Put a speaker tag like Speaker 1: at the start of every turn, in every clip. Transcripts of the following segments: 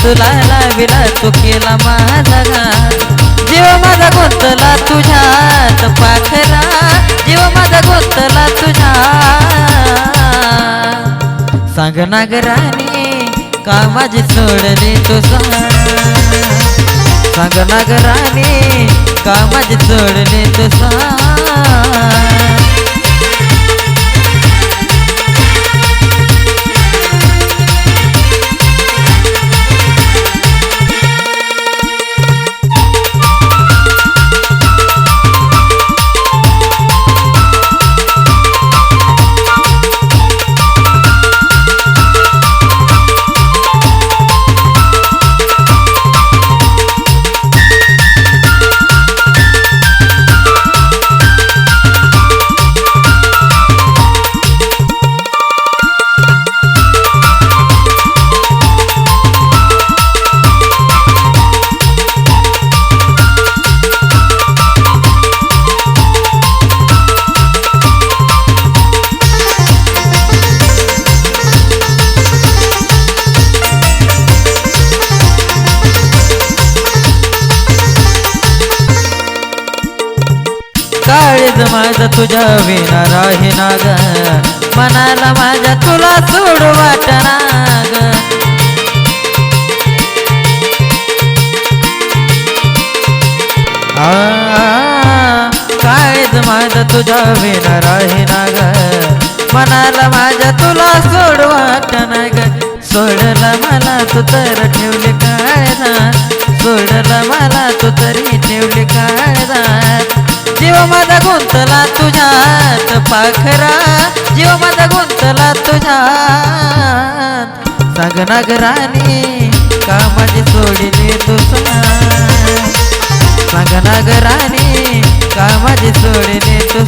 Speaker 1: तुला लाविला तू केला माझा घात जीव माझा गुंतला तुझ्यात पाखरा जीव माझा गुंतला तुझ्यात सांग नागराणी का माझी सोडली तू सांग नागराणी का माझी सोडली तू काळीज माझा तुझ्या विना राहीना ग मनाला माझ्या तुला सोडू वाटना ग काळीज माझा तुझ्या विना राहीना ग मनाला माझ्या तुला सोडू वाटना ग सोडला मला तू तर ठेवले काळजात सोडला मला तू तरी ठेवले काळजात जीव माझा गुंतला तुझ्यात पाखरा जीव माझा गुंतला तुझ्यात सांग नागराणी का माझी सोडली तू सांग नागराणी का माझी सोडली तू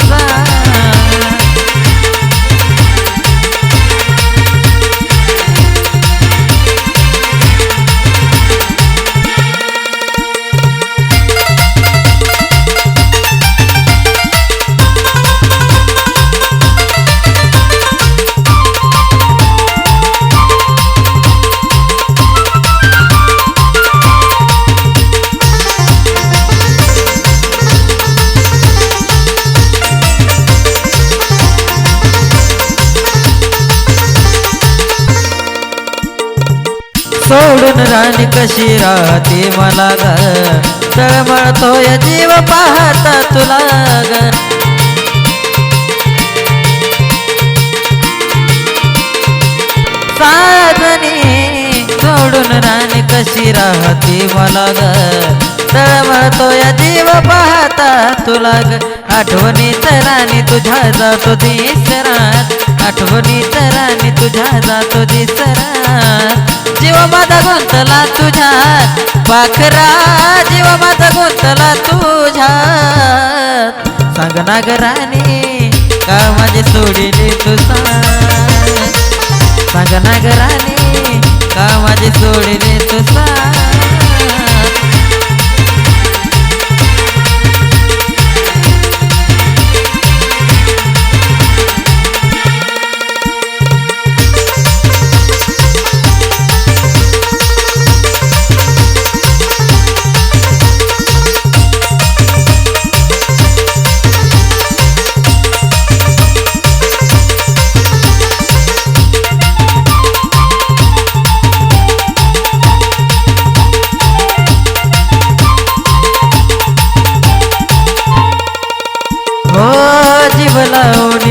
Speaker 1: सोडून राणी कशी राहते मला ग तळमळतोय जीव पाहता तुला ग साजनी सोडून राणी कशी राहते मला ग तळमळतोय जीव पाहता तुला ग आठवणीत राणी तुझ्या जातो दिसरात आठवणीत राणी तुझ्या जातो दिसरात जीव माझा गुंतला तुझ्यात पाखरा जीव माझा गुंतला तुझ्यात सांग नागराणी का माझी सोडली तू सांग नागराणी का माझी सोडली तू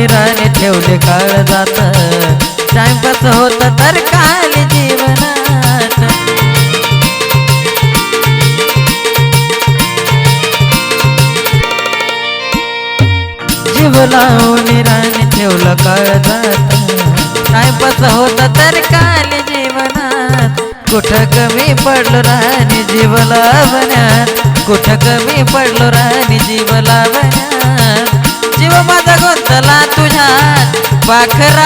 Speaker 1: राणी ठेवले काळ जात टाइमपास होत तर काल जीवनात जीव लावून राणी ठेवलं काळ जात टाइमपास होत तर काल जीवनात कुठं कमी पडलो राणी जीव लावण्यात कुठं कमी पडलो राणी जीव लावण्यात जीव माझा गुंतला तुझ्यात पाखरा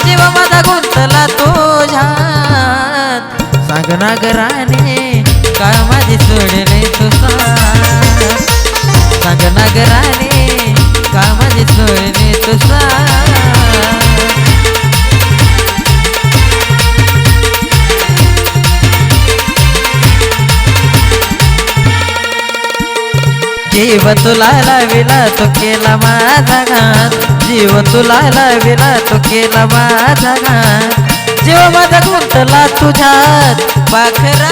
Speaker 1: जीव माझा गुंतला तुझ्यात सांग नागराणी का माझी सोडली तू सांग नागराणी का माझी सोडली तू जीव तुला लाविला तो केला माझा घात जीव तुला लाविला तो केला माझा घात जीव माझा गुंतला तुझ्यात पाखरा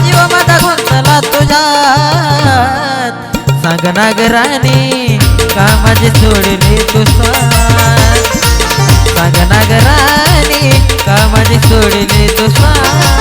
Speaker 1: जीव माझा गुंतला तुझ्यात सांग नागराणी का माझी सोडली तू स्वाद सांग नागराणी का माझी सोडली तू स्वाद